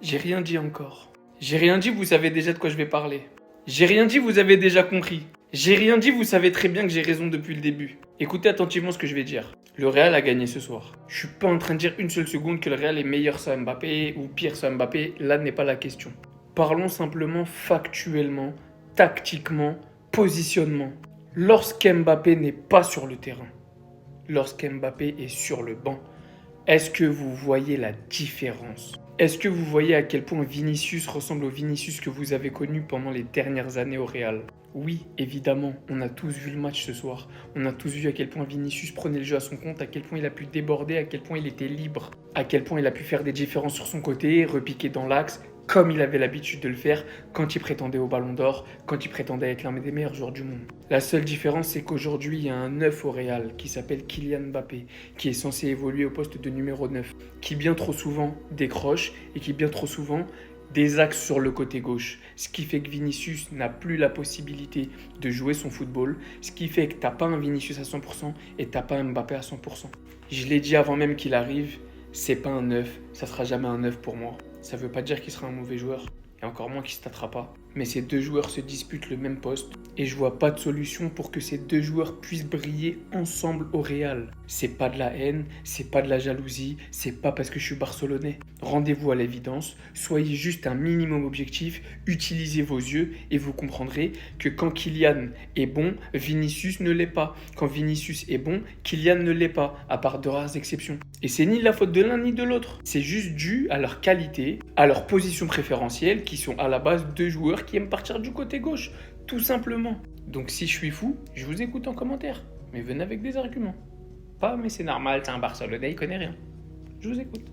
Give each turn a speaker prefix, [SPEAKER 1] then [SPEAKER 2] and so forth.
[SPEAKER 1] J'ai rien dit encore. J'ai rien dit, vous savez déjà de quoi je vais parler. J'ai rien dit, vous avez déjà compris. J'ai rien dit, vous savez très bien que j'ai raison depuis le début. Écoutez attentivement ce que je vais dire. Le Real a gagné ce soir. Je suis pas en train de dire une seule seconde que le Real est meilleur sans Mbappé ou pire sans Mbappé. Là n'est pas la question. Parlons simplement factuellement, tactiquement, positionnement. Lorsqu'Mbappé n'est pas sur le terrain, lorsqu'Mbappé est sur le banc, est-ce que vous voyez la différence? Est-ce que vous voyez à quel point Vinicius ressemble au Vinicius que vous avez connu pendant les dernières années au Real? Oui, évidemment, on a tous vu le match ce soir. On a tous vu à quel point Vinicius prenait le jeu à son compte, à quel point il a pu déborder, à quel point il était libre, à quel point il a pu faire des différences sur son côté, repiquer dans l'axe, comme il avait l'habitude de le faire quand il prétendait au Ballon d'Or, quand il prétendait être l'un des meilleurs joueurs du monde. La seule différence, c'est qu'aujourd'hui, il y a un neuf au Real qui s'appelle Kylian Mbappé, qui est censé évoluer au poste de numéro 9, qui bien trop souvent décroche et qui bien trop souvent des axes sur le côté gauche. Ce qui fait que Vinicius n'a plus la possibilité de jouer son football, ce qui fait que tu n'as pas un Vinicius à 100% et tu n'as pas un Mbappé à 100%. Je l'ai dit avant même qu'il arrive, c'est pas un 9, ça sera jamais un 9 pour moi. Ça veut pas dire qu'il sera un mauvais joueur, et encore moins qu'il ne se tâtera pas. Mais ces deux joueurs se disputent le même poste, et je vois pas de solution pour que ces deux joueurs puissent briller ensemble au Real. C'est pas de la haine, c'est pas de la jalousie, c'est pas parce que je suis barcelonais. Rendez-vous à l'évidence, soyez juste un minimum objectif, utilisez vos yeux, et vous comprendrez que quand Kylian est bon, Vinicius ne l'est pas. Quand Vinicius est bon, Kylian ne l'est pas, à part de rares exceptions. Et c'est ni la faute de l'un ni de l'autre. C'est juste dû à leur qualité, à leur position préférentielle, qui sont à la base deux joueurs qui aiment partir du côté gauche, tout simplement. Donc si je suis fou, je vous écoute en commentaire, mais venez avec des arguments. Pas mais c'est normal, c'est un Barcelonais, il connaît rien. Je vous écoute.